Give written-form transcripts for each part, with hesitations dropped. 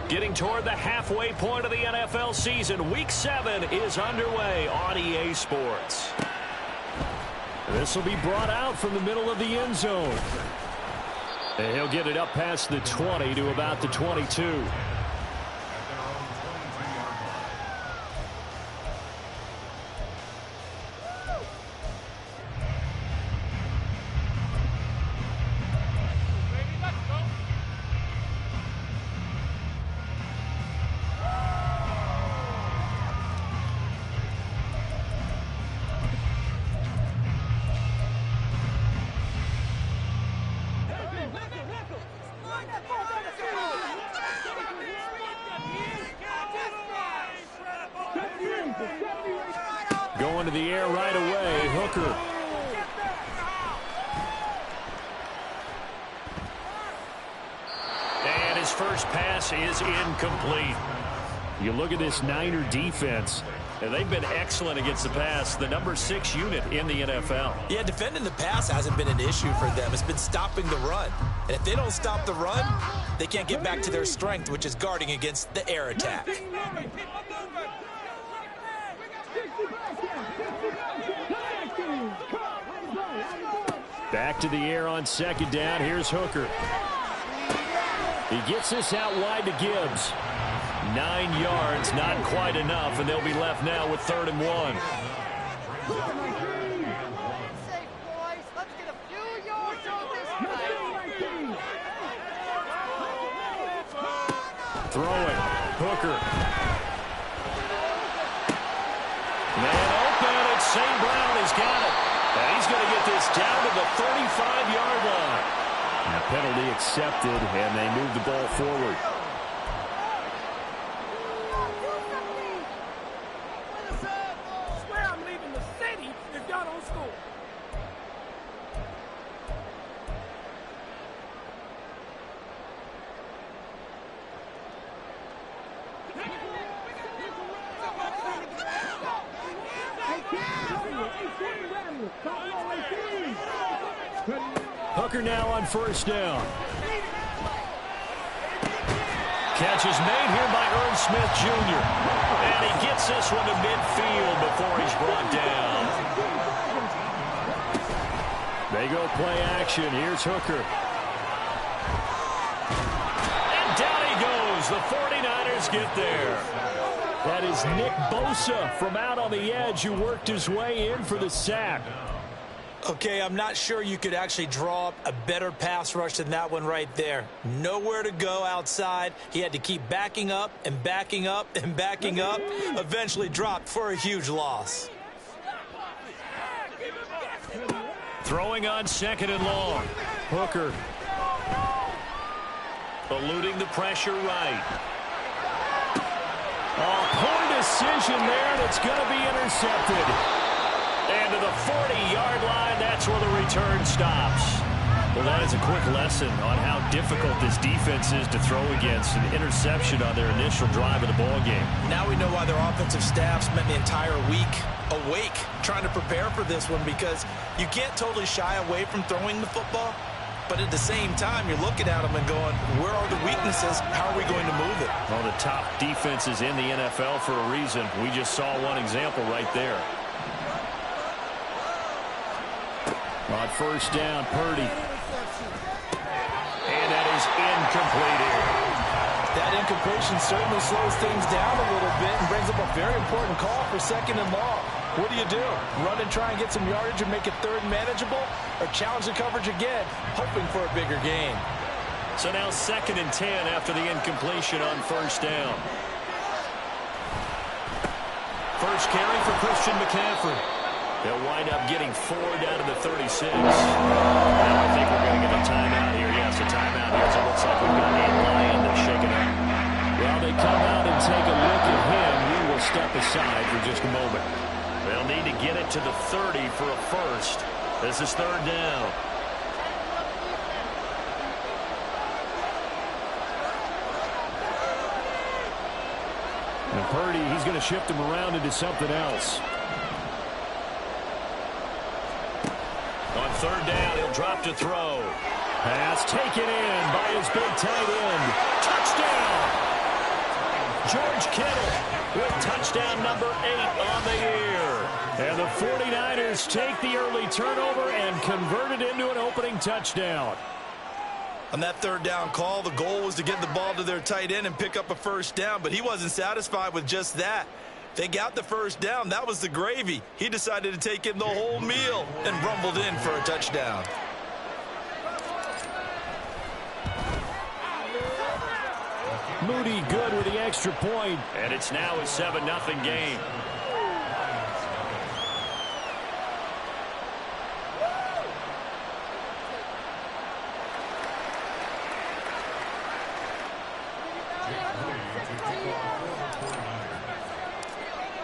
Getting toward the halfway point of the NFL season. Week 7 is underway on EA Sports. This will be brought out from the middle of the end zone. And he'll get it up past the 20 to about the 22. Going to the air right away, Hooker. And his first pass is incomplete. You look at this Niner defense, and they've been excellent against the pass, the number 6 unit in the NFL. Yeah, defending the pass hasn't been an issue for them. It's been stopping the run. And if they don't stop the run, they can't get back to their strength, which is guarding against the air attack. Back to the air on second down. Here's Hooker. He gets this out wide to Gibbs. 9 yards, not quite enough, and they'll be left now with 3rd and 1. Throwing. Hooker. Man open, and St. Brown has got it. And he's going to get this down to the 35-yard line. And penalty accepted, and they move the ball forward. Hooker now on 1st down. Catch is made here by Irv Smith Jr. And he gets this one to midfield before he's brought down. They go play action. Here's Hooker. And down he goes. The 49ers get there. That is Nick Bosa from out on the edge who worked his way in for the sack. Okay, I'm not sure you could actually draw up a better pass rush than that one right there. Nowhere to go outside. He had to keep backing up and backing up and backing up. Eventually dropped for a huge loss. Throwing on 2nd and long. Hooker. Eluding the pressure right. Oh, poor decision there, and it's going to be intercepted. And to the 40-yard line, that's where the return stops. Well, that is a quick lesson on how difficult this defense is to throw against. An interception on their initial drive of the ballgame. Now we know why their offensive staff spent the entire week awake trying to prepare for this one, because you can't totally shy away from throwing the football. But at the same time, you're looking at them and going, where are the weaknesses? How are we going to move it? Well, the top defenses in the NFL for a reason. We just saw one example right there. On 1st down, Purdy. And that is incomplete here. That incompletion certainly slows things down a little bit and brings up a very important call for 2nd and long. What do? Run and try and get some yardage and make it 3rd and manageable? Or challenge the coverage again, hoping for a bigger gain? So now 2nd and 10 after the incompletion on 1st down. First carry for Christian McCaffrey. They'll wind up getting 4 down to the 36. Now I think we're going to get a timeout here. Yes, a timeout here. So it looks like we've got a lion that's shaking up. Well, they come out and take a look at him. We will step aside for just a moment. They'll need to get it to the 30 for a first. This is 3rd down. And Purdy, he's going to shift him around into something else. On 3rd down, he'll drop to throw. Pass taken in by his big tight end. Touchdown! George Kittle with touchdown number 8 on the year. And the 49ers take the early turnover and convert it into an opening touchdown. On that third down call, the goal was to get the ball to their tight end and pick up a first down, but he wasn't satisfied with just that. They got the first down. That was the gravy. He decided to take in the whole meal and rumbled in for a touchdown. Moody good with the extra point. And it's now a 7-0 game.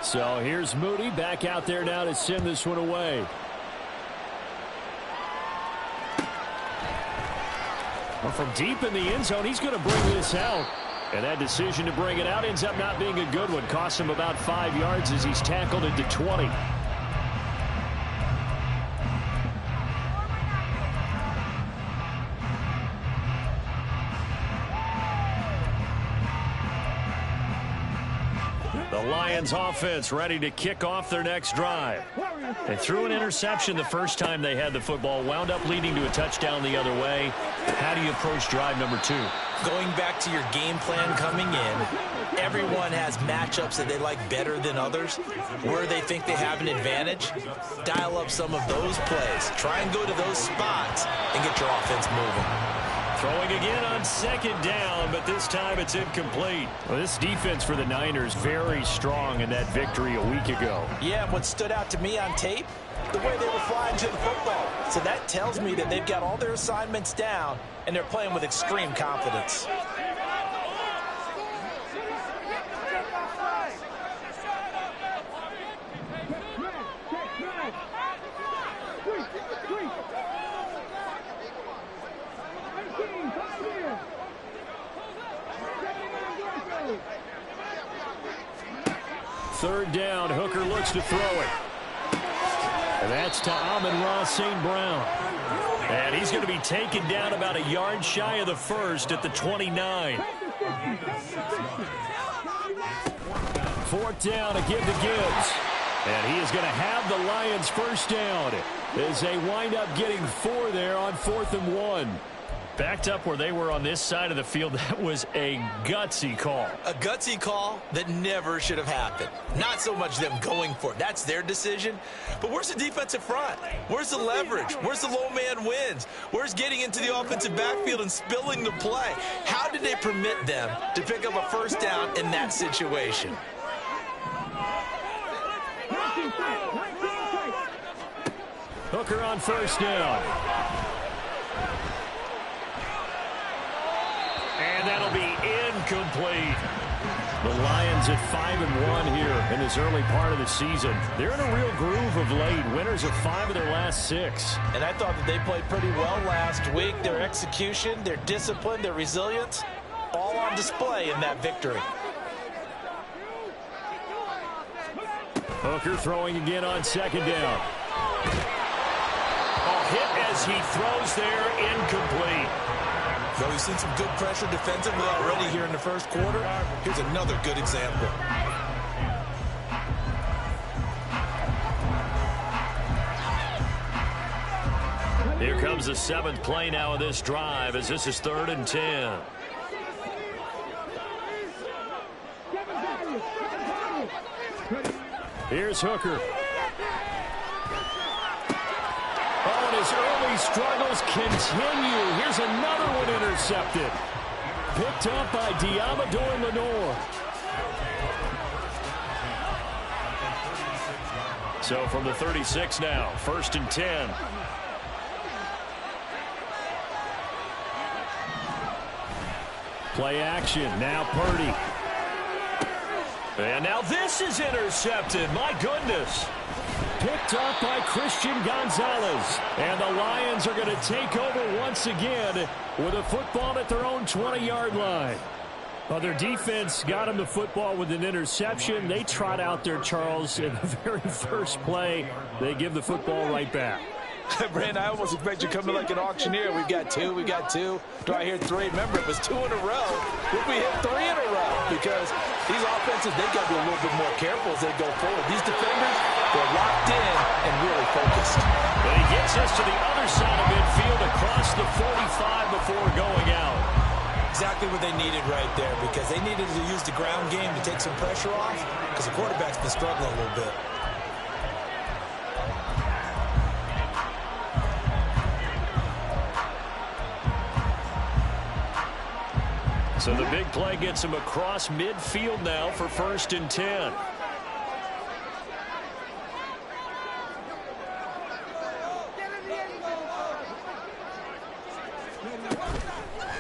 So here's Moody back out there now to send this one away. Well, from deep in the end zone, he's going to bring this out. And that decision to bring it out ends up not being a good one. Costs him about 5 yards as he's tackled into 20. The Lions offense ready to kick off their next drive. They threw an interception the first time they had the football, wound up leading to a touchdown the other way. How do you approach drive number 2? Going back to your game plan coming in, everyone has matchups that they like better than others. Where they think they have an advantage, dial up some of those plays. Try and go to those spots and get your offense moving. Throwing again on second down, but this time it's incomplete. Well, this defense for the Niners very strong in that victory a week ago. Yeah, what stood out to me on tape, the way they were flying to the football. So that tells me that they've got all their assignments down, and they're playing with extreme confidence. Third down, Hooker looks to throw it. And that's to Amon-Ra St. Brown. And he's going to be taken down about a yard shy of the first at the 29. Fourth down to give to Gibbs. And he is going to have the Lions first down as they wind up getting 4 there on 4th and 1. Backed up where they were on this side of the field, that was a gutsy call. A gutsy call that never should have happened. Not so much them going for it. That's their decision. But where's the defensive front? Where's the leverage? Where's the low man wins? Where's getting into the offensive backfield and spilling the play? How did they permit them to pick up a first down in that situation? Hooker on first down. And that'll be incomplete. The Lions at 5-1 here in this early part of the season. They're in a real groove of late. Winners of 5 of their last 6. And I thought that they played pretty well last week. Their execution, their discipline, their resilience, all on display in that victory. Hooker throwing again on second down. A hit as he throws there, incomplete. So we've seen some good pressure defensively already here in the first quarter. Here's another good example. Here comes the 7th play now of this drive as this is 3rd and 10. Here's Hooker. Oh, and his early struggles continue. Here's another one intercepted. Picked up by Diamador Lenore. So from the 36 now, 1st and 10. Play action. Now Purdy. And now this is intercepted. My goodness. Picked up by Christian Gonzalez. And the Lions are going to take over once again with a football at their own 20-yard line. Well, their defense got him the football with an interception. They trot out there, Charles, in the very first play. They give the football right back. Brandon, I almost expect you coming like an auctioneer. We've got two. Do I hear three? Remember, it was 2 in a row. Would we hit 3 in a row? Because these offenses, they've got to be a little bit more careful as they go forward. These defenders, they're locked in and really focused. But he gets us to the other side of midfield across the 45 before going out. Exactly what they needed right there, because they needed to use the ground game to take some pressure off, because the quarterback's been struggling a little bit. So the big play gets him across midfield now for 1st and 10.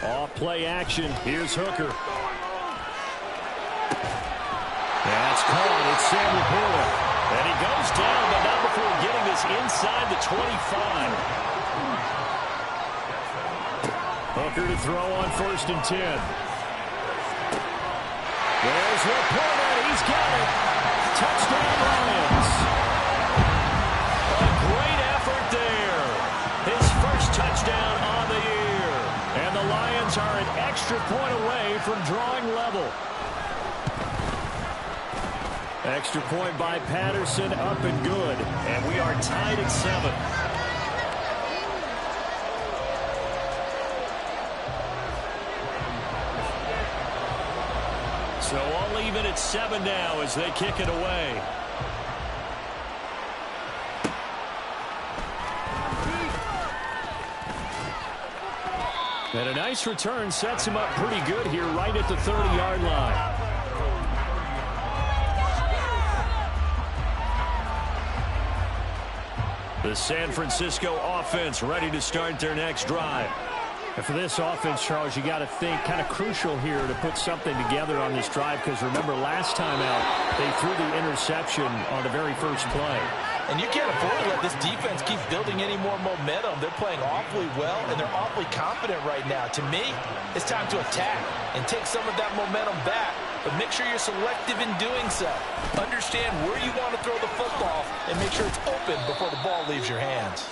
Off play action. Here's Hooker. That's caught. It's Sam Laporta. And he goes down, but not before getting this inside the 25. Hooker to throw on 1st and 10. There's Laporta. He's got it. Touchdown, Lions. A great effort there. His first touchdown on the year. And the Lions are an extra point away from drawing level. Extra point by Patterson, up and good. And we are tied at 7. So all even at 7 now as they kick it away. And a nice return sets him up pretty good here right at the 30-yard line. The San Francisco offense ready to start their next drive. And for this offense, Charles, you got to think kind of crucial here to put something together on this drive, because remember last time out they threw the interception on the very first play. And you can't afford to let this defense keep building any more momentum. They're playing awfully well, and they're awfully confident right now. To me, it's time to attack and take some of that momentum back, but make sure you're selective in doing so. Understand where you want to throw the football and make sure it's open before the ball leaves your hands.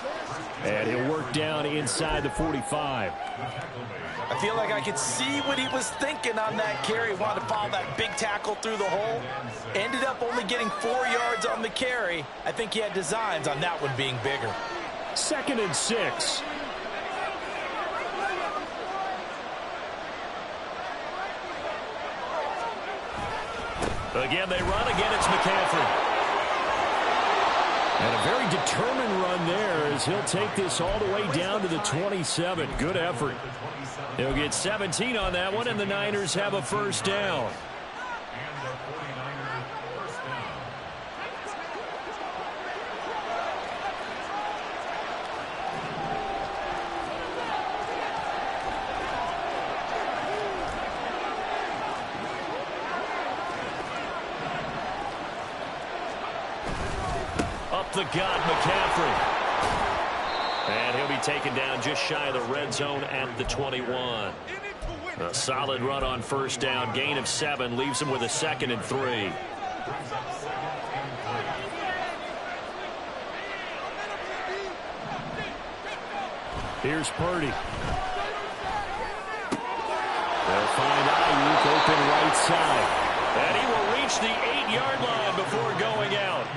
And he'll work down inside the 45. I feel like I could see what he was thinking on that carry. Wanted to follow that big tackle through the hole. Ended up only getting 4 yards on the carry. I think he had designs on that one being bigger. 2nd and 6. Again, they run. Again, it's McCaffrey. And a very determined run there as he'll take this all the way down to the 27. Good effort. He'll get 17 on that one, and the Niners have a first down. The gut, McCaffrey. And he'll be taken down just shy of the red zone at the 21. A solid run on first down. Gain of 7 leaves him with a 2nd and 3. Here's Purdy. They'll find Ayuk open right side. And he will reach the 8-yard line before going out.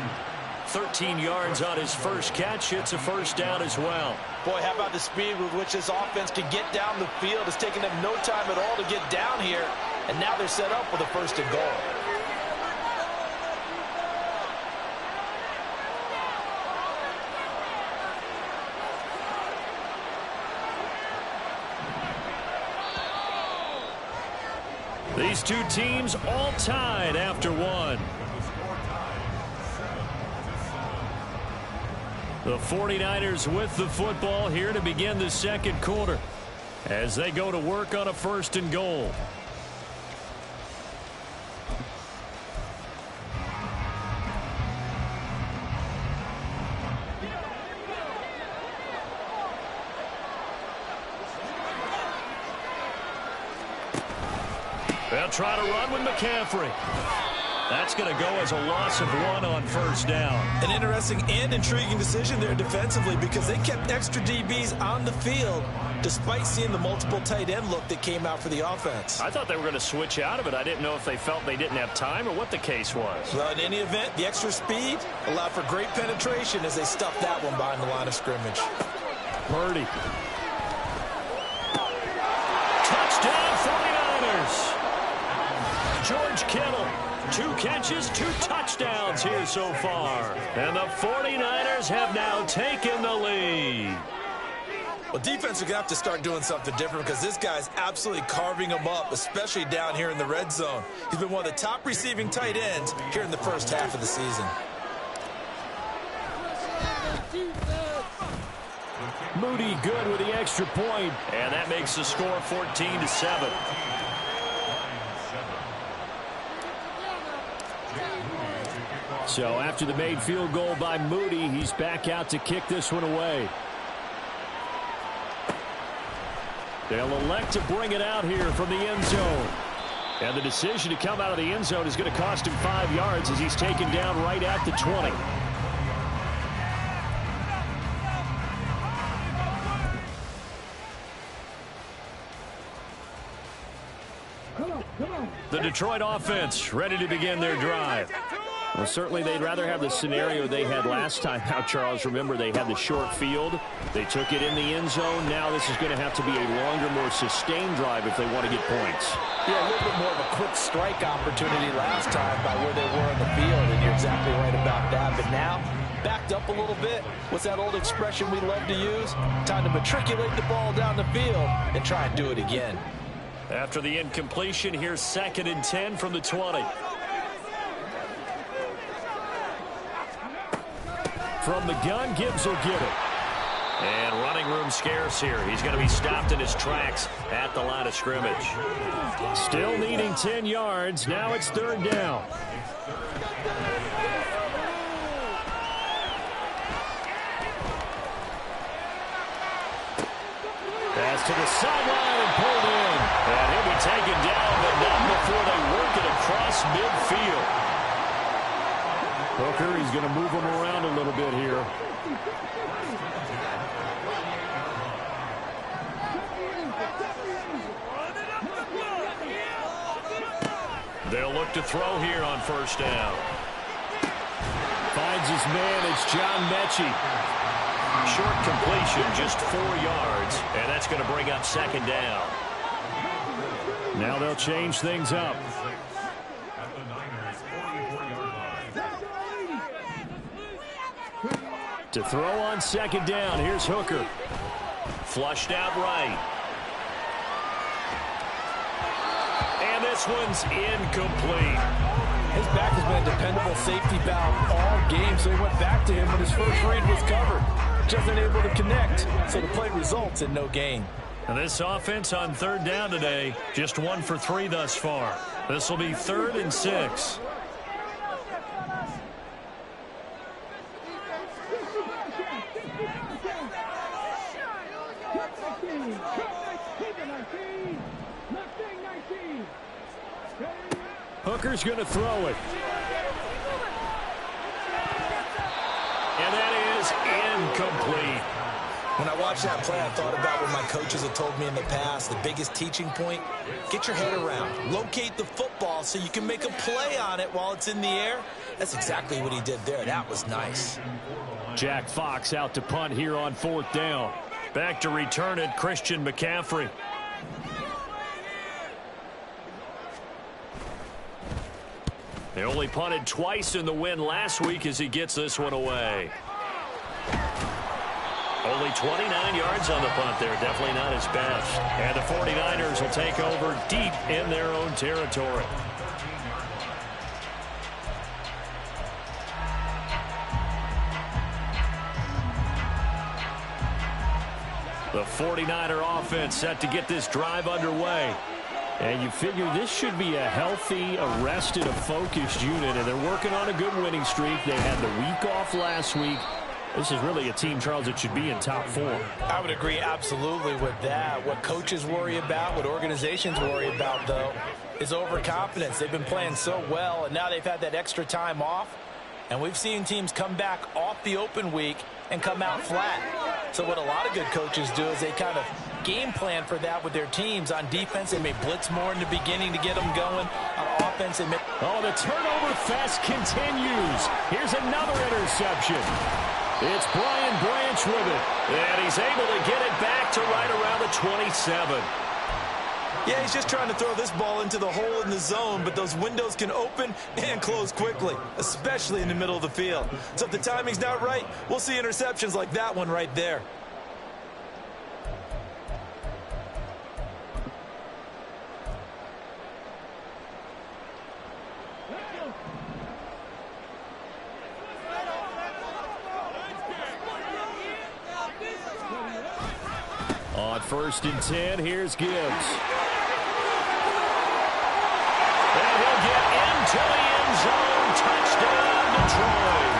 13 yards on his first catch. It's a first down as well. Boy, how about the speed with which this offense can get down the field? It's taken them no time at all to get down here, and now they're set up with a 1st and goal. These two teams all tied after 1. The 49ers with the football here to begin the 2nd quarter as they go to work on a 1st and goal. They'll try to run with McCaffrey. That's going to go as a loss of 1 on first down. An interesting and intriguing decision there defensively because they kept extra DBs on the field despite seeing the multiple tight end look that came out for the offense. I thought they were going to switch out of it. I didn't know if they felt they didn't have time or what the case was. Well, in any event, the extra speed allowed for great penetration as they stuffed that one behind the line of scrimmage. Purdy. Touchdown 49ers. George Kittle. 2 catches, 2 touchdowns here so far. And the 49ers have now taken the lead. Well, defense are going to have to start doing something different because this guy's absolutely carving them up, especially down here in the red zone. He's been one of the top receiving tight ends here in the first half of the season. Moody good with the extra point. And that makes the score 14-7. So after the made field goal by Moody, he's back out to kick this one away. They'll elect to bring it out here from the end zone. And the decision to come out of the end zone is going to cost him 5 yards as he's taken down right at the 20. The Detroit offense ready to begin their drive. Well, certainly they'd rather have the scenario they had last time out, Charles. Remember, they had the short field. They took it in the end zone. Now this is going to have to be a longer, more sustained drive if they want to get points. Yeah, a little bit more of a quick strike opportunity last time by where they were on the field, and you're exactly right about that. But now, backed up a little bit. What's that old expression we love to use? Time to matriculate the ball down the field and try and do it again. After the incompletion, here's 2nd and 10 from the 20. From the gun, Gibbs will get it. And running room scarce here. He's going to be stopped in his tracks at the line of scrimmage. Still needing 10 yards. Now it's 3rd down. Pass to the sideline and pulled in. And he'll be taken down, but not before they work it across midfield. Hooker, he's going to move him around a little bit here. They'll look to throw here on first down. Finds his man. It's John Mechie. Short completion, just 4 yards, and that's going to bring up 2nd down. Now they'll change things up. To throw on 2nd down, here's Hooker. Flushed out right. And this one's incomplete. His back has been a dependable safety valve all game, so he went back to him when his first read was covered. Just unable to connect, so the play results in no gain. And this offense on 3rd down today, just 1 for 3 thus far. This will be 3rd and 6. Hooker's going to throw it. And that is incomplete. When I watched that play, I thought about what my coaches had told me in the past. The biggest teaching point, get your head around. Locate the football so you can make a play on it while it's in the air. That's exactly what he did there. That was nice. Jack Fox out to punt here on 4th down. Back to return it, Christian McCaffrey. They only punted twice in the win last week as he gets this one away. Only 29 yards on the punt there. Definitely not his best. And the 49ers will take over deep in their own territory. The 49er offense set to get this drive underway. And you figure this should be a healthy, a rested, a focused unit. And they're working on a good winning streak. They had the week off last week. This is really a team, Charles, that should be in top 4. I would agree absolutely with that. What coaches worry about, what organizations worry about, though, is overconfidence. They've been playing so well, and now they've had that extra time off. And we've seen teams come back off the open week and come out flat. So what a lot of good coaches do is they kind of game plan for that with their teams. On defense, they may blitz more in the beginning to get them going. On offense, they may... Oh, the turnover fest continues. Here's another interception. It's Brian Branch with it. And he's able to get it back to right around the 27. Yeah, he's just trying to throw this ball into the hole in the zone, but those windows can open and close quickly, especially in the middle of the field. So if the timing's not right, we'll see interceptions like that one right there. On 1st and 10, here's Gibbs. And he'll get into the end zone. Touchdown, Detroit.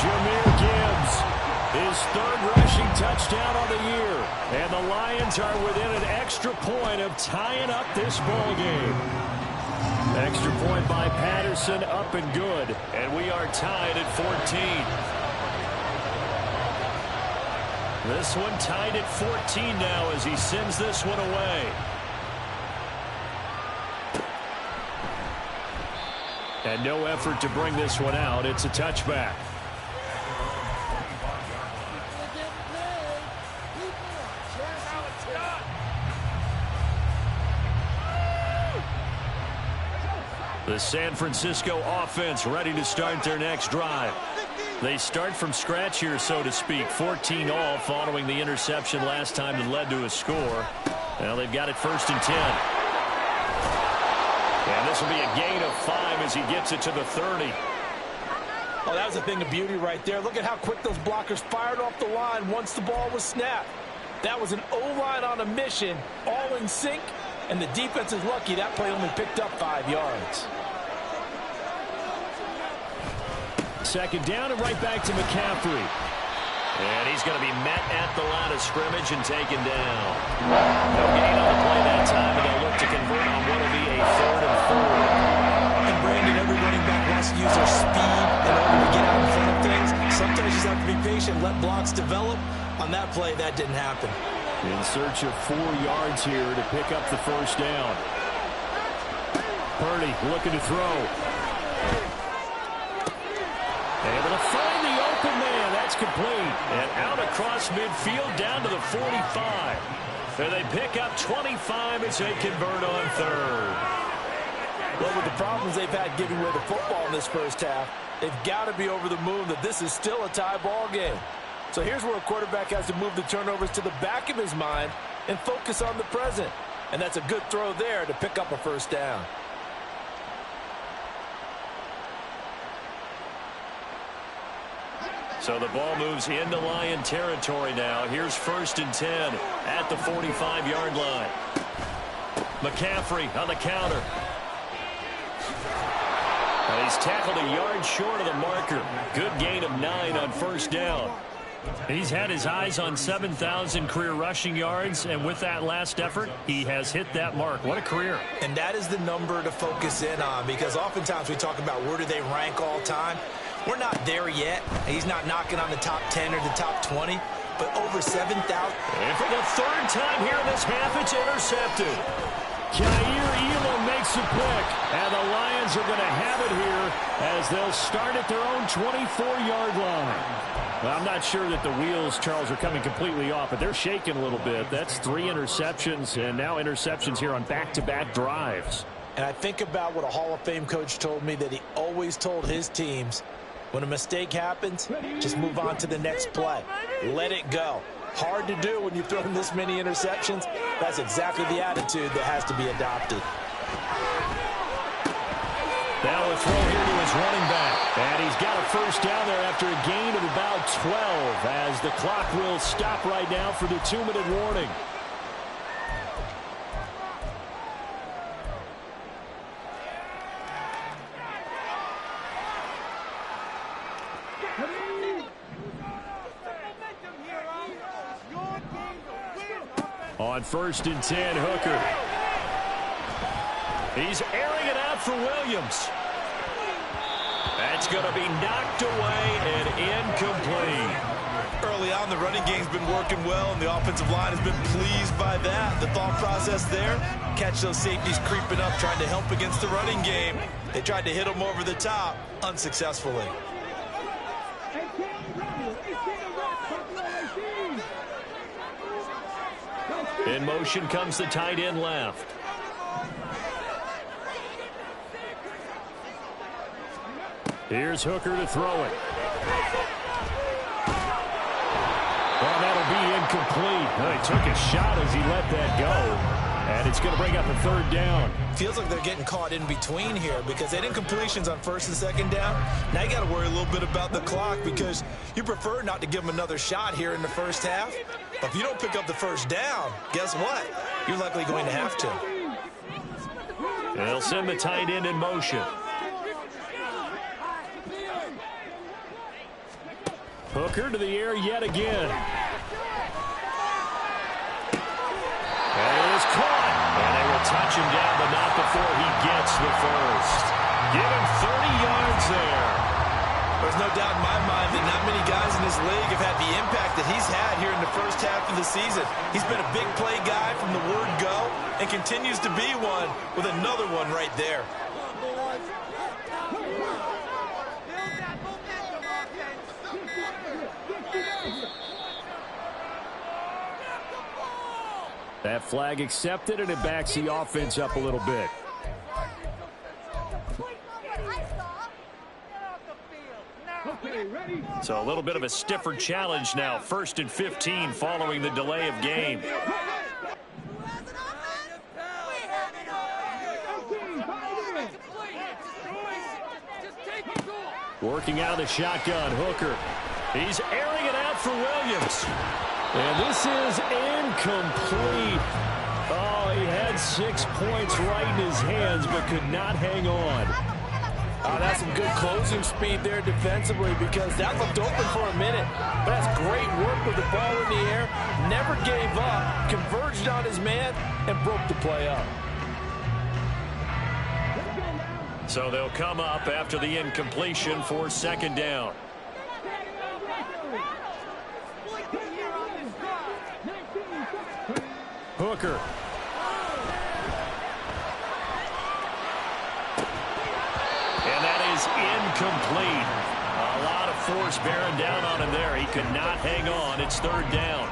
Jahmyr Gibbs, his 3rd rushing touchdown on the year. And the Lions are within an extra point of tying up this ball game. Extra point by Patterson, up and good. And we are tied at 14. This one tied at 14 now as he sends this one away. And no effort to bring this one out. It's a touchback. The San Francisco offense ready to start their next drive. They start from scratch here, so to speak. 14 all following the interception last time that led to a score. Well, they've got it 1st and 10. And this will be a gain of 5 as he gets it to the 30. Oh, that was a thing of beauty right there. Look at how quick those blockers fired off the line once the ball was snapped. That was an O-line on a mission, all in sync, and the defense is lucky that play only picked up 5 yards. 2nd down and right back to McCaffrey. And he's going to be met at the line of scrimmage and taken down. No gain on the play that time, and they'll look to convert on what will be a 3rd and 4. And Brandon, every running back wants to use their speed in order to get out in front of things. Sometimes you just have to be patient, let blocks develop. On that play, that didn't happen. In search of 4 yards here to pick up the 1st down. Purdy looking to throw. Able to find the open man. That's complete. And out across midfield down to the 45. And they pick up 25 as they convert on 3rd. Well, with the problems they've had giving away the football in this 1st half, they've got to be over the moon that this is still a tie ball game. So here's where a quarterback has to move the turnovers to the back of his mind and focus on the present. And that's a good throw there to pick up a 1st down. So the ball moves into Lion territory now. Here's 1st and 10 at the 45-yard line. McCaffrey on the counter. And he's tackled a yard short of the marker. Good gain of 9 on 1st down. He's had his eyes on 7,000 career rushing yards, and with that last effort, he has hit that mark. What a career. And that is the number to focus in on, because oftentimes we talk about where do they rank all time. We're not there yet. He's not knocking on the top 10 or the top 20, but over 7,000. And for the 3rd time here in this half, it's intercepted. Kaiir Elam makes a pick, and the Lions are going to have it here as they'll start at their own 24-yard line. Well, I'm not sure that the wheels, Charles, are coming completely off, but they're shaking a little bit. That's 3 interceptions, and now interceptions here on back-to-back drives. And I think about what a Hall of Fame coach told me, that he always told his teams, when a mistake happens, just move on to the next play. Let it go. Hard to do when you've thrown this many interceptions. That's exactly the attitude that has to be adopted. Now a throw here to his running back. And he's got a 1st down there after a gain of about 12 as the clock will stop right now for the 2-minute warning. On 1st and 10, Hooker. He's airing it out for Williams. That's going to be knocked away and incomplete. Early on, the running game's been working well, and the offensive line has been pleased by that. The thought process there, catch those safeties creeping up, trying to help against the running game. They tried to hit them over the top, unsuccessfully. In motion comes the tight end left. Here's Hooker to throw it. Well, that'll be incomplete. He took a shot as he let that go. And it's going to bring up a 3rd down. Feels like they're getting caught in between here because they had incompletions on 1st and 2nd down. Now you got to worry a little bit about the clock because you prefer not to give them another shot here in the first half. But if you don't pick up the 1st down, guess what? You're likely going to have to. And they'll send the tight end in motion. Hooker to the air yet again. And it is caught. And they will touch him down, but not before he gets the 1st. Give him 30 yards there. There's no doubt in my mind that not many guys in this league have had the impact that he's had here in the first half of the season. He's been a big play guy from the word go and continues to be one with another one right there. That flag accepted, and it backs the offense up a little bit. So a little bit of a stiffer challenge now. 1st and 15 following the delay of game. Working out of the shotgun, Hooker. He's airing it out for Williams. And this is incomplete. Oh, he had 6 points right in his hands, but could not hang on. Oh, that's some good closing speed there defensively because that looked open for a minute. But that's great work with the ball in the air. Never gave up, converged on his man, and broke the play up. So they'll come up after the incompletion for 2nd down. Hooker. And that is incomplete. A lot of force bearing down on him there. He could not hang on. It's 3rd down.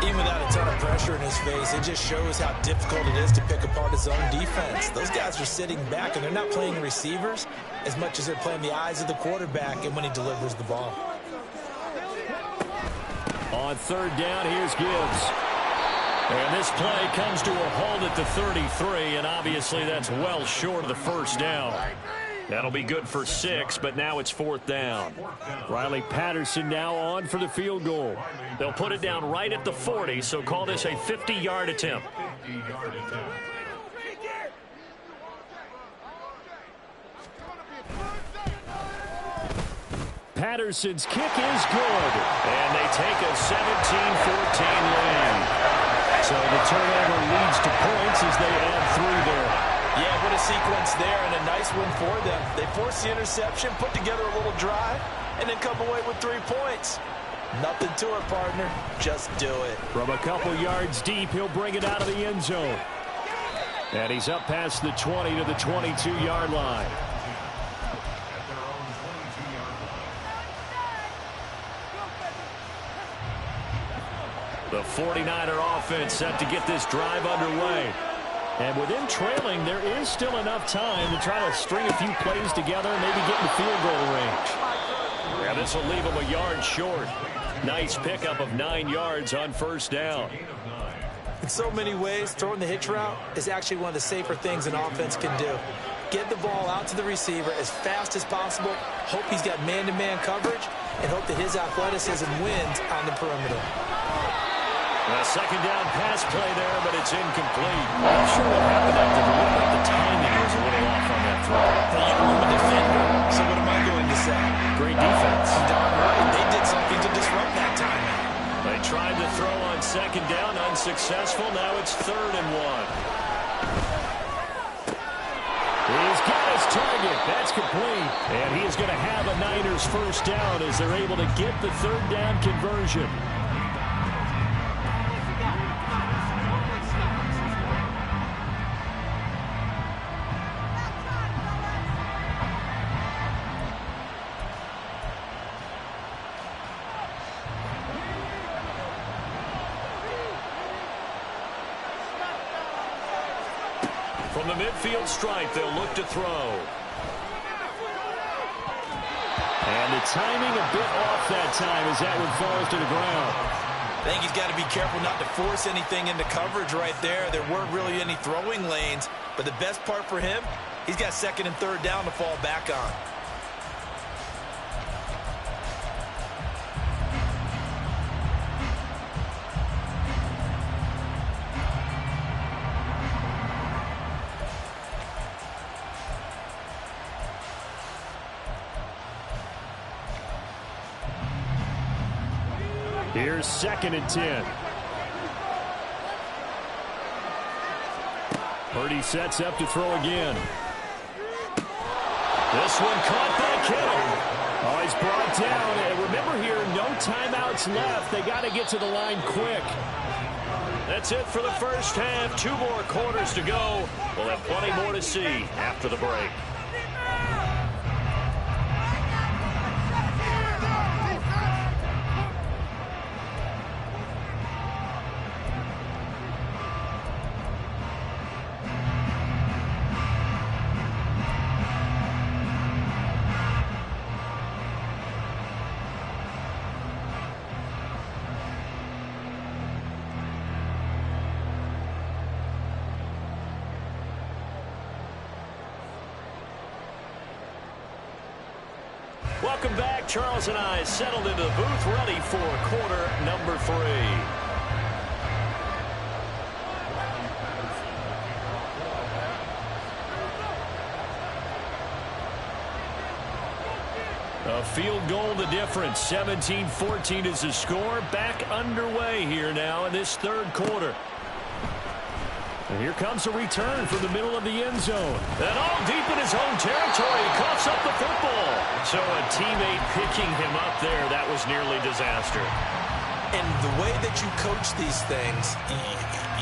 Even without a ton of pressure in his face, it just shows how difficult it is to pick apart his own defense. Those guys are sitting back, and they're not playing receivers as much as they're playing the eyes of the quarterback and when he delivers the ball. On 3rd down, here's Gibbs. And this play comes to a halt at the 33, and obviously that's well short of the 1st down. That'll be good for 6, but now it's 4th down. Riley Patterson now on for the field goal. They'll put it down right at the 40, so call this a 50-yard attempt. Patterson's kick is good. And they take a 17-14 lead. So the turnover leads to points as they add 3 there. Yeah, what a sequence there, and a nice one for them. They force the interception, put together a little drive, and then come away with 3 points. Nothing to it, partner. Just do it. From a couple yards deep, he'll bring it out of the end zone. And he's up past the 20 to the 22-yard line. The 49er offense set to get this drive underway. And with them trailing, there is still enough time to try to string a few plays together and maybe get in the field goal range. Yeah, this will leave them a yard short. Nice pickup of 9 yards on 1st down. In so many ways, throwing the hitch route is actually one of the safer things an offense can do. Get the ball out to the receiver as fast as possible, hope he's got man-to-man coverage, and hope that his athleticism wins on the perimeter. A 2nd down pass play there, but it's incomplete. I'm not sure what happened after the look, but the timing was a little off on that throw. Now, you know I'm a defender, so what am I going to say? Great defense. Darn right. They did something to disrupt that timing. They tried to throw on 2nd down, unsuccessful. He's got his target. That's complete. And he is going to have a Niners first down as they're able to get the third down conversion. From the midfield stripe, they'll look to throw. And the timing a bit off that time as that one falls to the ground. I think he's got to be careful not to force anything into coverage right there. There weren't really any throwing lanes, but the best part for him, he's got second and third down to fall back on. Here's second and 10. Purdy sets up to throw again. This one caught by Kittle. Oh, he's brought down. And remember here, no timeouts left. They got to get to the line quick. That's it for the first half. 2 more quarters to go. We'll have plenty more to see after the break. Welcome back. Charles and I settled into the booth, ready for quarter number 3. A field goal the difference. 17-14 is the score. Back underway here now in this third quarter. And here comes a return from the middle of the end zone. And all deep in his own territory. He coughs up the football. So a teammate picking him up there, that was nearly disaster. And the way that you coach these things,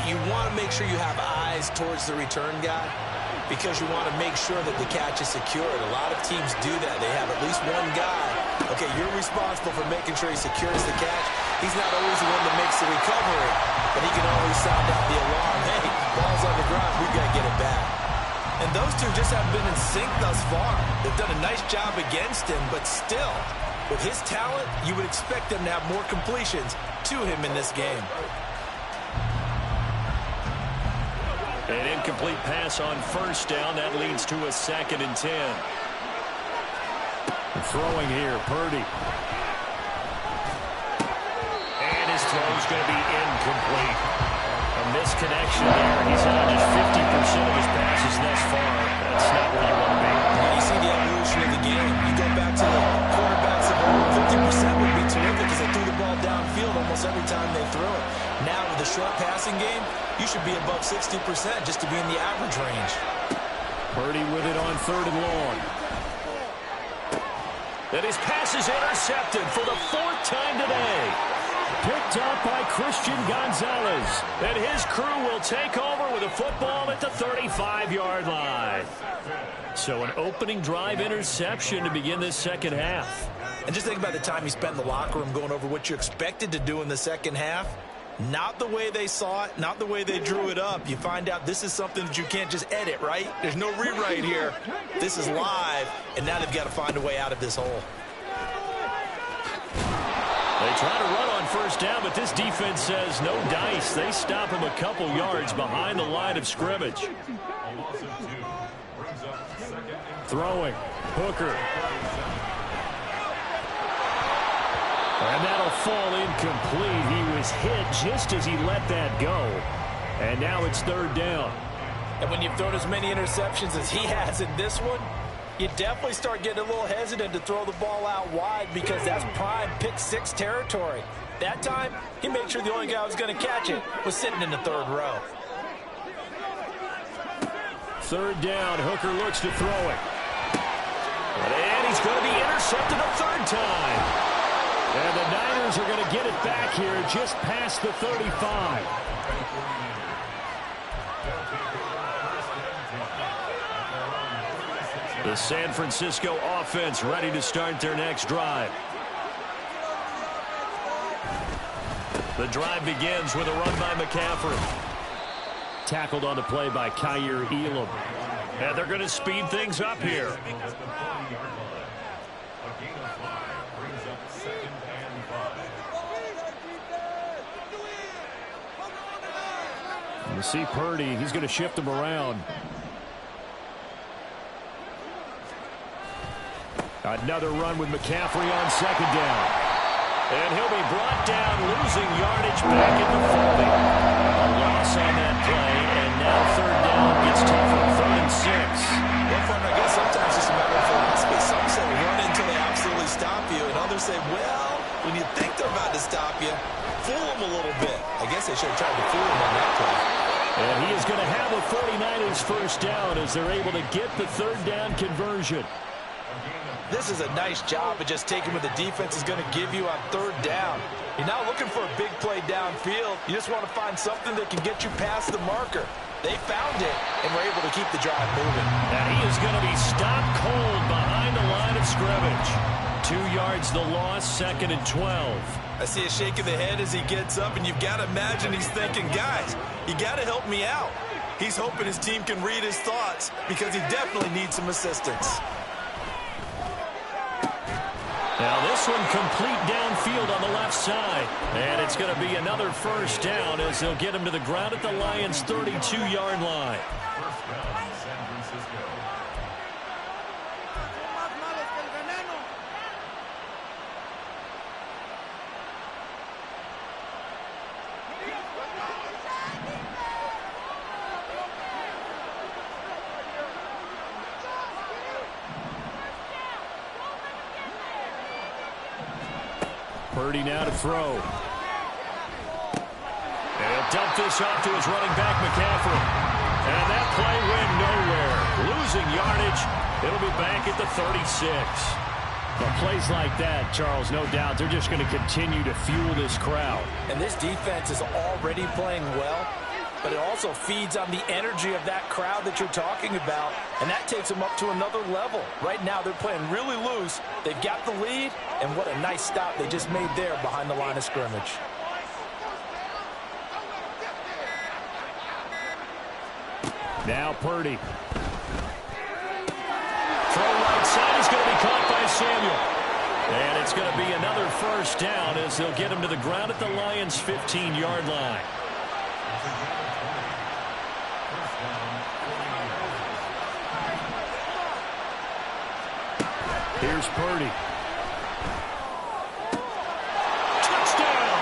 you want to make sure you have eyes towards the return guy because you want to make sure that the catch is secured. A lot of teams do that. They have at least one guy. Okay, you're responsible for making sure he secures the catch. He's not always the one that makes the recovery, but he can always sound out the alarm. Hey, ball's on the ground. We've got to get it back. And those two just haven't been in sync thus far. They've done a nice job against him, but still, with his talent, you would expect them to have more completions to him in this game. An incomplete pass on first down. That leads to a 2nd and 10. Throwing here, Purdy. And his throw's going to be incomplete. A misconnection there. He's on just 50% of his passes thus far. That's not where you want to be. And you see the evolution of the game. You go back to the quarterbacks of old, 50% would be terrific because they threw the ball downfield almost every time they threw it. Now with the short passing game, you should be above 60% just to be in the average range. Purdy with it on 3rd and long. And his pass is intercepted for the 4th time today. Picked up by Christian Gonzalez. And his crew will take over with a football at the 35-yard line. So an opening drive interception to begin this second half. And just think about the time you spent in the locker room going over what you expected to do in the second half. Not the way they saw it, not the way they drew it up. You find out this is something that you can't just edit, right? There's no rewrite here. This is live, and now they've got to find a way out of this hole. They try to run on first down, but this defense says no dice. They stop him a couple yards behind the line of scrimmage. Throwing. Hooker. And that'll fall incomplete. He was hit just as he let that go. And now it's 3rd down. And when you've thrown as many interceptions as he has in this one, you definitely start getting a little hesitant to throw the ball out wide because that's prime pick 6 territory. That time, he made sure the only guy who was going to catch it was sitting in the 3rd row. Third down, Hooker looks to throw it. And he's going to be intercepted a third time. And the Niners are going to get it back here just past the 35. The San Francisco offense ready to start their next drive. The drive begins with a run by McCaffrey. Tackled on the play by Kaiir Elam. And they're going to speed things up here. You see Purdy, he's going to shift him around. Another run with McCaffrey on second down. And he'll be brought down, losing yardage back at the 40. A loss on that play, and now third down gets tougher, 3rd and 6. Well, I guess sometimes it's a matter of philosophy. Some say run until they absolutely stop you, and others say, well, when you think they're about to stop you, fool them a little bit. I guess they should have tried to fool him on that play. And he is going to have a 49ers first down as they're able to get the third down conversion. This is a nice job of just taking what the defense is going to give you on third down. You're not looking for a big play downfield. You just want to find something that can get you past the marker. They found it and were able to keep the drive moving. And he is going to be stopped cold behind the line of scrimmage. 2 yards the loss, 2nd and 12. I see a shake of the head as he gets up, and you've got to imagine he's thinking, guys, you got to help me out. He's hoping his team can read his thoughts because he definitely needs some assistance. Now this one complete downfield on the left side. And it's going to be another first down as they'll get him to the ground at the Lions' 32-yard line. Purdy now to throw. And he'll dump this off to his running back, McCaffrey. And that play went nowhere. Losing yardage. It'll be back at the 36. But plays like that, Charles, no doubt, they're just going to continue to fuel this crowd. And this defense is already playing well, but it also feeds on the energy of that crowd that you're talking about, and that takes them up to another level. Right now, they're playing really loose. They've got the lead, and what a nice stop they just made there behind the line of scrimmage. Now Purdy. Throw right side is going to be caught by Samuel. And it's going to be another first down as they'll get him to the ground at the Lions' 15-yard line. Here's Purdy. Touchdown!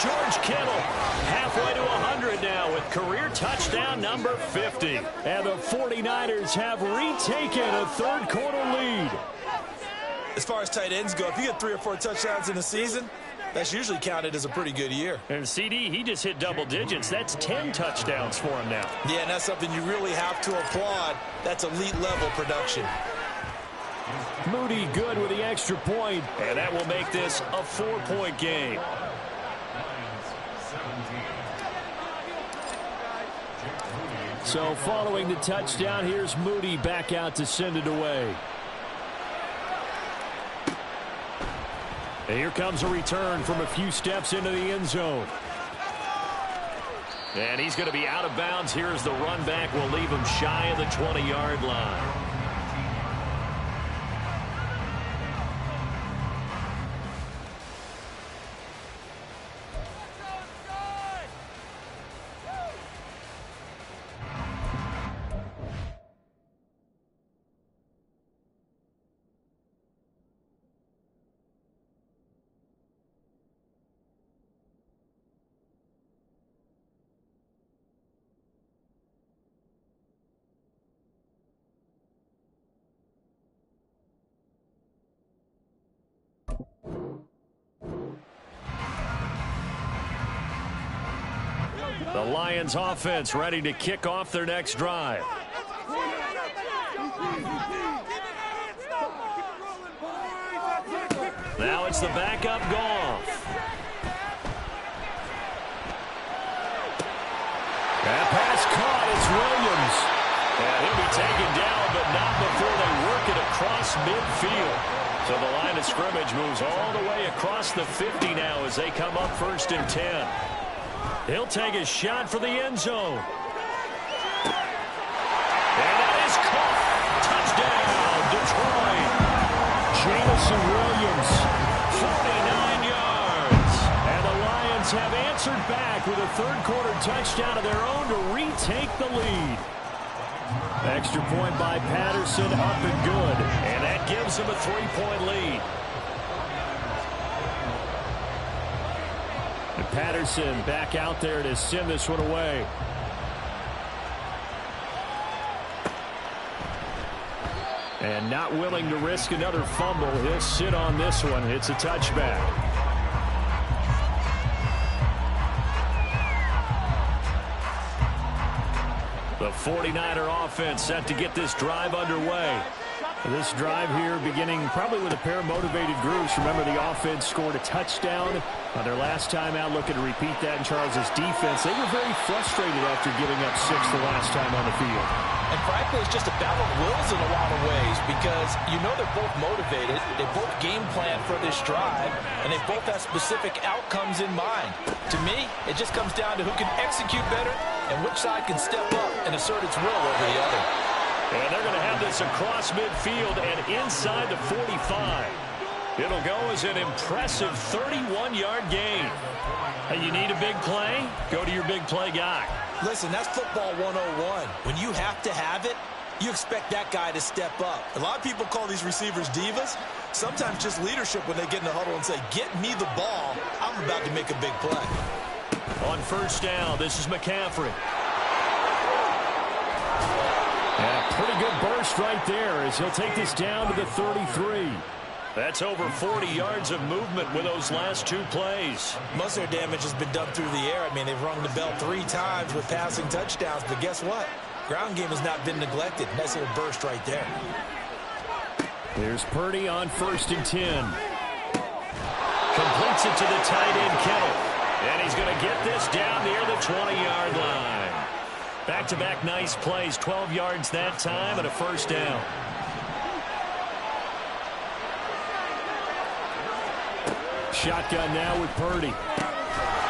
George Kittle halfway to 100 now with career touchdown number 50. And the 49ers have retaken a third-quarter lead. As far as tight ends go, if you get 3 or 4 touchdowns in a season, that's usually counted as a pretty good year. And CD, he just hit double digits. That's 10 touchdowns for him now. Yeah, and that's something you really have to applaud. That's elite-level production. Moody good with the extra point, and that will make this a 4-point game. So following the touchdown, here's Moody back out to send it away. And here comes a return from a few steps into the end zone. And he's going to be out of bounds. Here's the run back. We'll leave him shy of the 20-yard line. The Lions offense ready to kick off their next drive. Now it's the backup Goff. That pass caught. It's Williams. And he'll be taken down, but not before they work it across midfield. So the line of scrimmage moves all the way across the 50 now as they come up 1st and 10. He'll take a shot for the end zone. And that is caught. Touchdown, Detroit. Jameson Williams, 49 yards. And the Lions have answered back with a third-quarter touchdown of their own to retake the lead. Extra point by Patterson, up and good. And that gives them a 3-point lead. And Patterson back out there to send this one away. And not willing to risk another fumble. He'll sit on this one. It's a touchback. The 49er offense set to get this drive underway. This drive here beginning probably with a pair of motivated groups. Remember, the offense scored a touchdown on their last time out, looking to repeat that in Charles' defense. They were very frustrated after giving up 6 the last time on the field. And frankly, it's just a battle of wills in a lot of ways because you know they're both motivated. They both game plan for this drive, and they both have specific outcomes in mind. To me, it just comes down to who can execute better and which side can step up and assert its will over the other. And they're going to have this across midfield and inside the 45. It'll go as an impressive 31-yard gain. And you need a big play? Go to your big play guy. Listen, that's football 101. When you have to have it, you expect that guy to step up. A lot of people call these receivers divas. Sometimes just leadership when they get in the huddle and say, get me the ball. I'm about to make a big play. On 1st down, this is McCaffrey. Yeah, pretty good burst right there as he'll take this down to the 33. That's over 40 yards of movement with those last 2 plays. Most of their damage has been done through the air. I mean, they've rung the bell 3 times with passing touchdowns, but guess what? Ground game has not been neglected. Nice little burst right there. There's Purdy on 1st and 10. Completes it to the tight end, Kittle. And he's going to get this down near the 20-yard line. Back-to-back nice plays, 12 yards that time and a 1st down. Shotgun now with Purdy.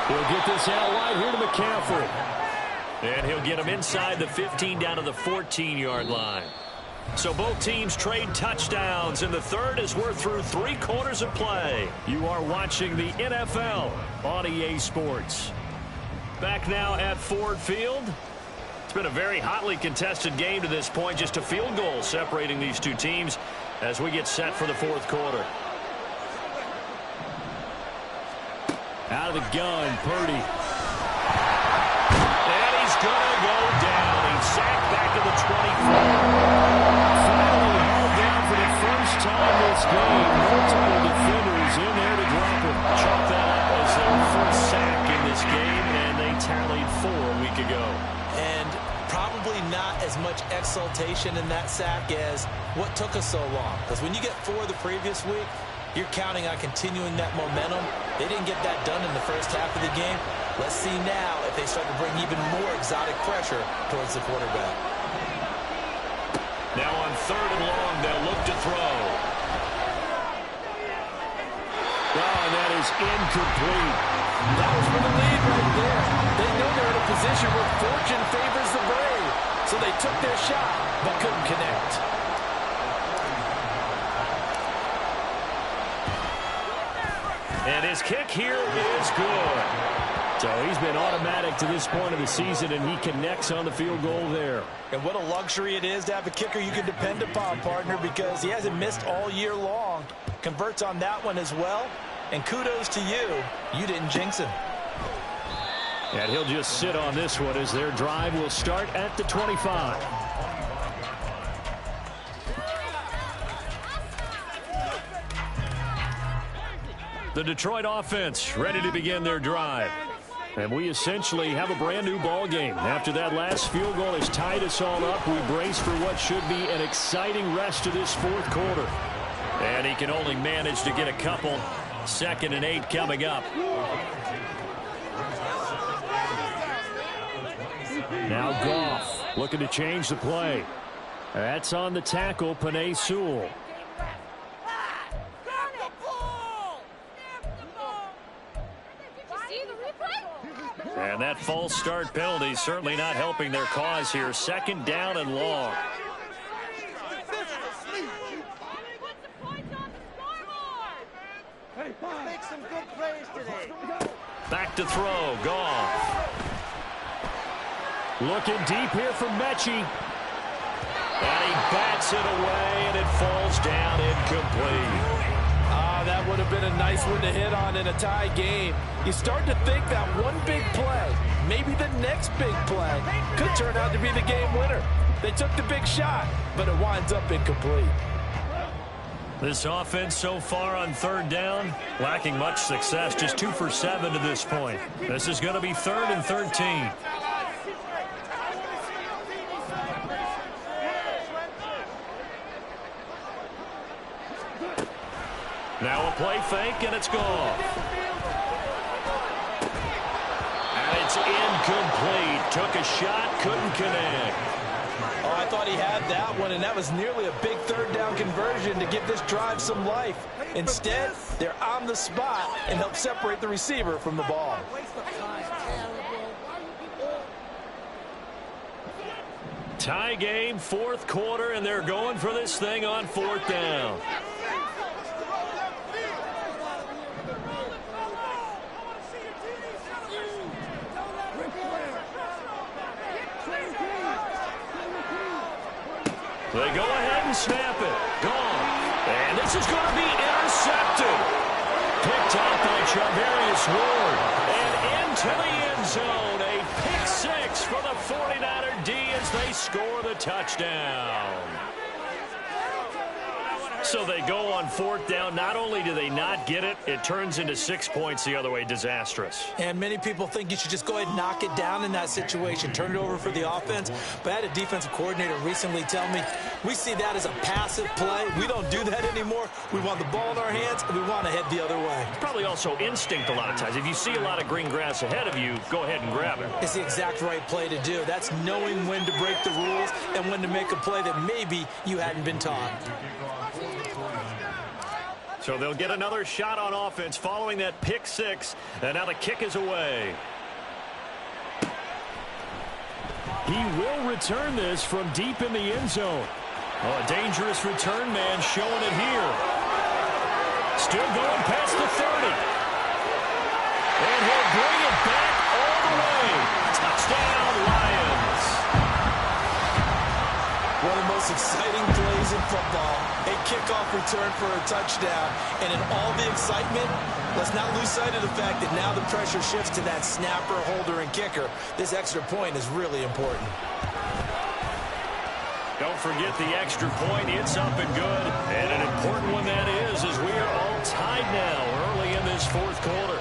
He'll get this out wide here to McCaffrey. And he'll get him inside the 15 down to the 14-yard line. So both teams trade touchdowns in the third as we're through 3 quarters of play. You are watching the NFL on EA Sports. Back now at Ford Field. It's been a very hotly contested game to this point. Just a field goal separating these 2 teams as we get set for the 4th quarter. Out of the gun, Purdy. And he's going to go down. He's sacked back to the 24. Finally hauled down for the first time this game. Multiple defenders in there to drop him. Chalk that up as their first sack in this game, and they tallied 4 a week ago. And probably not as much exultation in that sack as what took us so long. Because when you get 4 the previous week, you're counting on continuing that momentum. They didn't get that done in the first half of the game. Let's see now if they start to bring even more exotic pressure towards the quarterback. Now on 3rd and long, they'll look to throw. Oh, and that is incomplete. That was for the lead right there. They know they're in a position where fortune favors the brave. So they took their shot, but couldn't connect. And his kick here is good. So he's been automatic to this point of the season, and he connects on the field goal there. And what a luxury it is to have a kicker you can depend upon, partner, because he hasn't missed all year long. Converts on that one as well. And kudos to you. You didn't jinx him. And he'll just sit on this one as their drive will start at the 25. The Detroit offense ready to begin their drive. And we essentially have a brand new ball game. After that last field goal has tied us all up, we brace for what should be an exciting rest of this fourth quarter. And he can only manage to get a couple. 2nd and 8 coming up. Now Goff looking to change the play. That's on the tackle, Penei Sewell. And that false start penalty certainly not helping their cause here. 2nd down and long. Make some good plays today. Back to throw, Goff. Looking deep here for Mechie. And he bats it away, and it falls down incomplete. That would have been a nice one to hit on in a tie game. You start to think that one big play, maybe the next big play, could turn out to be the game winner. They took the big shot, but it winds up incomplete. This offense so far on 3rd down, lacking much success, just 2 for 7 to this point. This is going to be 3rd and 13. Now a play fake, and it's gone. And it's incomplete. Took a shot, couldn't connect. Oh, I thought he had that one, and that was nearly a big 3rd down conversion to give this drive some life. Instead, they're on the spot and help separate the receiver from the ball. Tie game, 4th quarter, and they're going for this thing on 4th down. They go ahead and snap it. Gone. And this is going to be intercepted. Picked off by Charvarius Ward. And into the end zone. A pick 6 for the 49er D as they score the touchdown. So they go on 4th down. Not only do they not get it, it turns into 6 points the other way. Disastrous. And many people think you should just go ahead and knock it down in that situation. Turn it over for the offense. But I had a defensive coordinator recently tell me, we see that as a passive play. We don't do that anymore. We want the ball in our hands, and we want to head the other way. It's probably also instinct a lot of times. If you see a lot of green grass ahead of you, go ahead and grab it. It's the exact right play to do. That's knowing when to break the rules and when to make a play that maybe you hadn't been taught. So they'll get another shot on offense following that pick 6. And now the kick is away. He will return this from deep in the end zone. Oh, a dangerous return man showing it here. Still going past the 30. And he'll bring it back all the way. Touchdown, Lions. One of the most exciting plays in football. A kickoff return for a touchdown. And in all the excitement, let's not lose sight of the fact that now the pressure shifts to that snapper, holder, and kicker. This extra point is really important. Don't forget the extra point. It's up and good. And an important one that is, as we are all tied now early in this 4th quarter.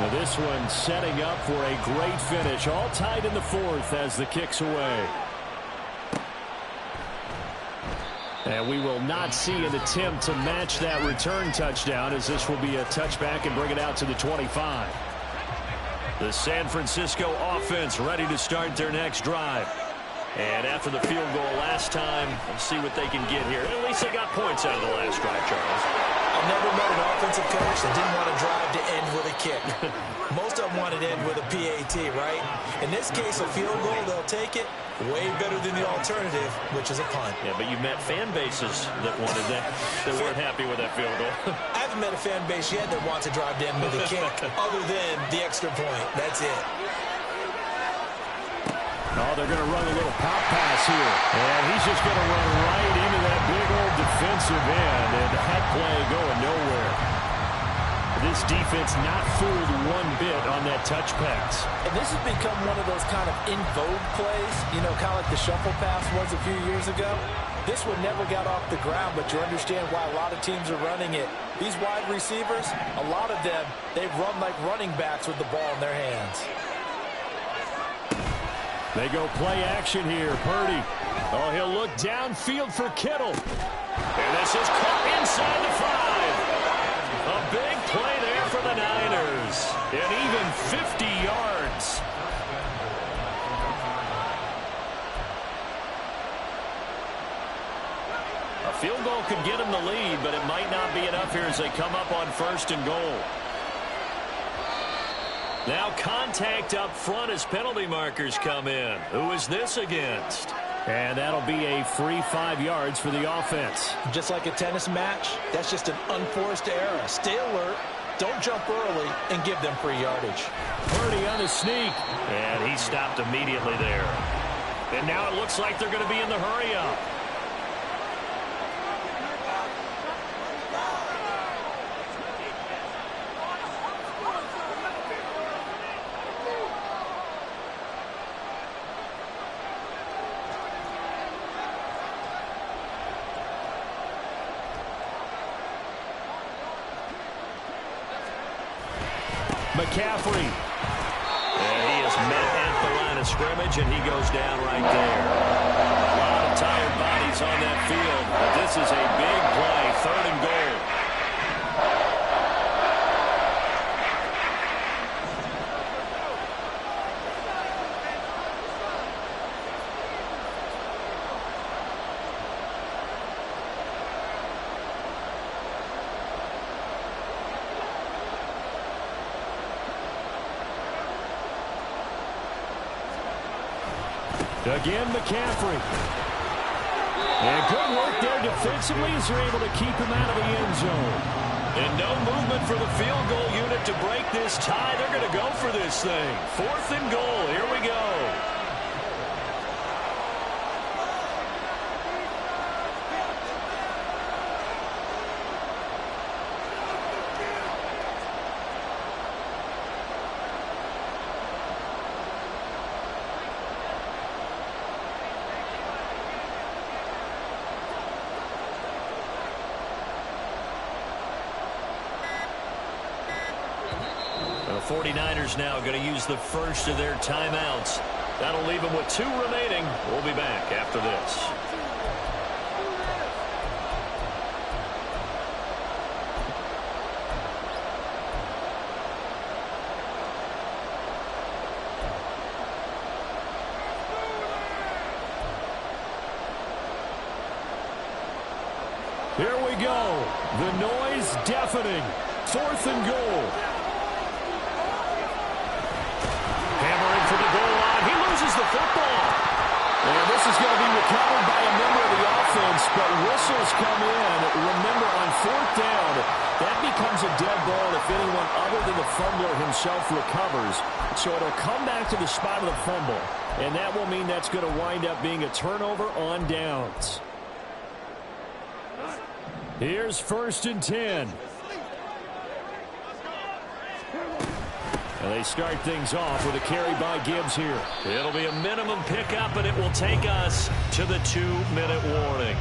Now this one setting up for a great finish. All tied in the 4th as the kick's away. And we will not see an attempt to match that return touchdown, as this will be a touchback and bring it out to the 25. The San Francisco offense ready to start their next drive. And after the field goal last time, let's see what they can get here. At least they got points out of the last drive, Charles. I've never met an offensive coach that didn't want a drive to end with a kick. Most of them want it to end with a PAT, right? In this case, a field goal, they'll take it. Way better than the alternative, which is a punt. Yeah, but you've met fan bases that wanted that, that weren't happy with that field goal. I haven't met a fan base yet that wants a drive to end with a kick, other than the extra point. That's it. Oh, they're going to run a little pop pass here. And he's just going to run right into that big old defensive end. And that play going nowhere. This defense not fooled one bit on that touch pass. And this has become one of those kind of in vogue plays, you know, kind of like the shuffle pass was a few years ago. This one never got off the ground, but you understand why a lot of teams are running it. These wide receivers, a lot of them, they run like running backs with the ball in their hands. They go play action here. Purdy. Oh, he'll look downfield for Kittle. And this is caught inside the 5. A big play there for the Niners. And even 50 yards. A field goal could get them the lead, but it might not be enough here as they come up on 1st and goal. Now contact up front as penalty markers come in. Who is this against? And that'll be a free 5 yards for the offense. Just like a tennis match, that's just an unforced error. Stay alert, don't jump early, and give them free yardage. Purdy on the sneak. And he stopped immediately there. And now it looks like they're going to be in the hurry-up. McCaffrey. And he is met at the line of scrimmage, and he goes down right there. A lot of tired bodies on that field, but this is a big play, 3rd and goal. Again, McCaffrey. And good work there defensively as they're able to keep him out of the end zone. And no movement for the field goal unit to break this tie. They're going to go for this thing. 4th and goal. Here we go. The 49ers now going to use the first of their timeouts. That'll leave them with 2 remaining. We'll be back after this. Here we go. The noise deafening. 4th and goal. Hammering for the goal line. He loses the football. And this is going to be recovered by a member of the offense, but whistles come in. Remember, on 4th down, that becomes a dead ball if anyone other than the fumbler himself recovers. So it'll come back to the spot of the fumble, and that will mean that's going to wind up being a turnover on downs. Here's 1st and 10. And they start things off with a carry by Gibbs here. It'll be a minimum pickup, and it will take us to the 2-minute warning.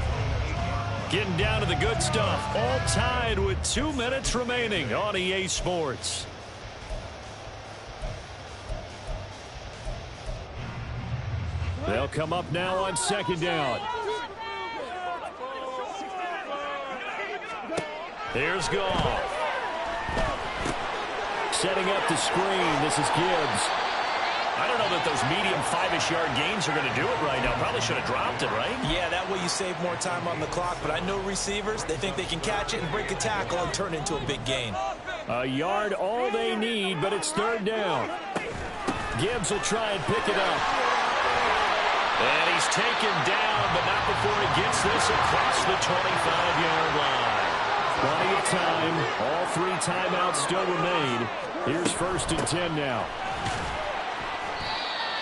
Getting down to the good stuff. All tied with 2 minutes remaining on EA Sports. They'll come up now on 2nd down. Here's Goff. Setting up the screen. This is Gibbs. I don't know that those medium 5-ish yard gains are going to do it right now. Probably should have dropped it, right? Yeah, that way you save more time on the clock. But I know receivers, they think they can catch it and break a tackle and turn it into a big gain. A yard all they need, but it's 3rd down. Gibbs will try and pick it up. And he's taken down, but not before he gets this across the 25-yard line. Plenty of time. All 3 timeouts still remain. Here's 1st and 10 now.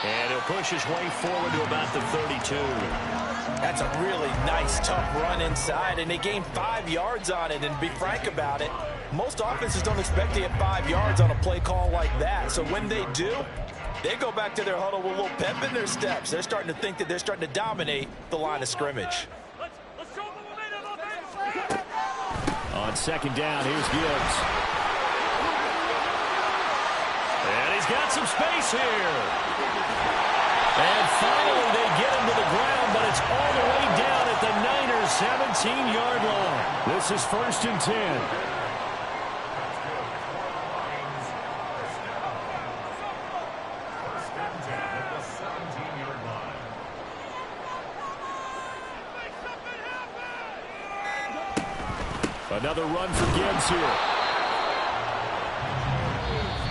And he'll push his way forward to about the 32. That's a really nice, tough run inside, and they gained 5 yards on it. And to be frank about it, Most offenses don't expect to get 5 yards on a play call like that. So when they do, they go back to their huddle with a little pep in their steps. They're starting to think that they're starting to dominate the line of scrimmage. On second down, here's Gibbs. And he's got some space here. And finally they get him to the ground, but it's all the way down at the Niners' 17-yard line. This is 1st and 10. Another run for Gibbs here.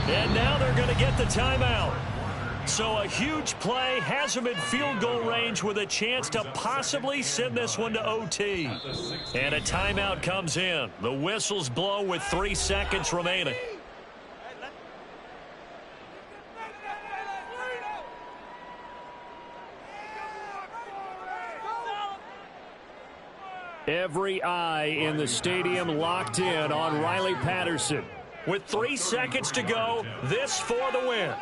And now they're going to get the timeout. So a huge play has them in field goal range with a chance to possibly send this one to OT. And a timeout comes in. The whistles blow with 3 seconds remaining. Every eye in the stadium locked in on Riley Patterson. With 3 seconds to go, this for the win.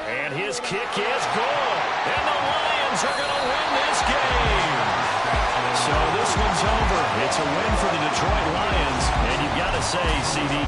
And his kick is good. And the Lions are going to win this game. So this one's over. It's a win for the Detroit Lions. And you've got to say, CD,